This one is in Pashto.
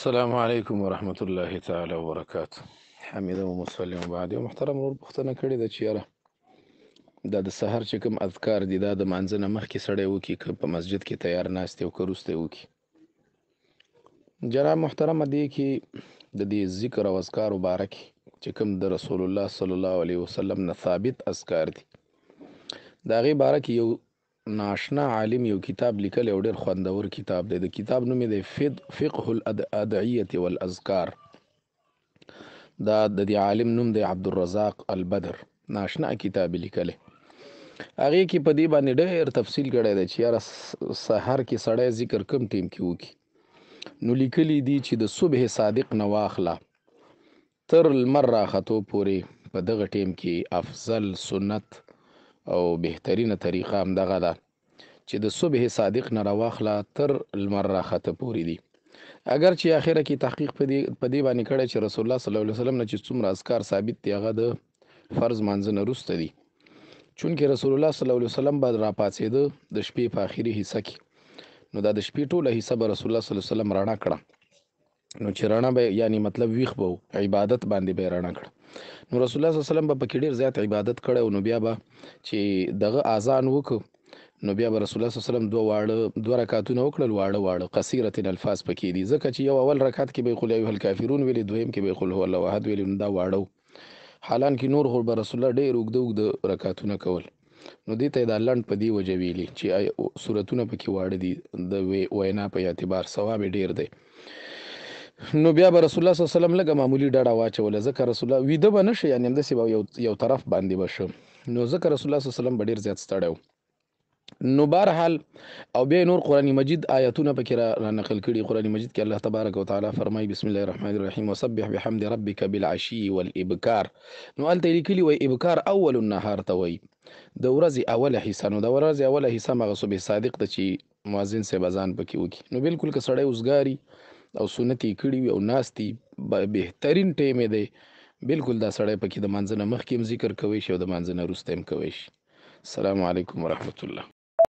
السلام علیکم ورحمت الله تعالی وبرکاته. حمیده و مسلم بعد یو محترم ورور پوښتنه کړې ده چې یاره دا د سحر چې کوم اذکار دي دا د مانځه نه مخکې سړی وکړي که په مسجد کې تیار ناست دی او که وروسته یې وکړي. جناب محترمه دې کې د دې ذکر او اذکارو باره کې چې کوم د رسول الله صلی الله علیه وسلم نه ثابت اذکار دي د هغې باره کې یو ناشنا عالم یو کتاب لیکلی او ډېر خوندور کتاب دی. د کتاب نوم یې دی فقه الادعیة والاذکار. دا د دې عالم نوم دی عبدالرزاق البدر. ناشنا کتاب یې لیکلی. هغې کې په دې باندې ډېر تفصیل کړی دی چې یاره سحر کې سړی ذکر کم ټیم کې وکړي. نو لیکلي دي چې د صبح صادق نه واخله تر لمر راختو پورې په دغه ټیم کې افضل سنت او بهترینه طریقه همدغه ده چې د صبح صادق نه راواخله تر لمر راخته پورې دي. اگر چې آخره کې تحقیق په دې باندې کړی چې رسول الله صلی الله علیه وسلم نه چې څومره اذکار ثابت دي هغه د فرض مانځه نه وروسته دي، چونکې رسول الله صلی الله علیه وسلم به راپاڅېده د شپې په آخري حصه کې، نو دا د شپې ټوله حصه به رسول الله صلی الله علیه وسلم رڼا کړه، نو چې رڼا به یعنی مطلب ویښ به عبادت باندې به یې رڼا کړه. نو رسول الله صلی الله علیه وسلم به پکې ډېر زیات عبادت کړی، نو بیا به چې دغه اذان وکړ نو بیا به رسول الله صلی الله علیه وسلم دوه رکعتونه وکړل، واړه قصیرة الفاظ پکې دي، ځکه چې یو اول رکعت کې به قل یا ایها الکافرون ویلي، دویم کې به قل هو الله احد ویلي، نو دا واړه. حالانکې نور خو به رسول الله ډېر اوږده رکعتونه کول، نو دې ته یې دا لنډ په دې وجه ویلي چې سورتونه پکې واړه دي، د وینا په اعتبار ثواب یې ډېر دی. نو بیا به رسول الله صلی الله علیه وسلم لږه معمولي ډډه واچوله، ځکه رسول الله ویده به نه شي، یعنې همداسې به یو طرف باندې به شه، نو ځکه رسول الله صلی الله علیه وسلم به ډېر زیات ستړی و. نو بهرحال او بیا نور قرآن مجید آیاتونه پکې را نقل کړي. قرآن مجید کې الله تبارک وتعالی فرمایي بسم الله الرحمن الرحیم وسبح بحمد ربک بالعشي والابکار. نو هلته یې لیکلي وایي ابکار اول النهار ته وایي، د ورځې اوله حصه. نو د ورځې اوله حصه همغه صبح صادق ته چې مؤذن صاحب اذان پکې وکړي. نو بالکل که سړی اوزګاري او سنت یې کړي وي او ناست وي بهترین ټیم یې دی، بالکل دا سړی پکې د مانځه نه مخکې هم ذکر کوی شي او د مانځه نه وروسته هم کوی شي. السلام علیکم ورحمت الله.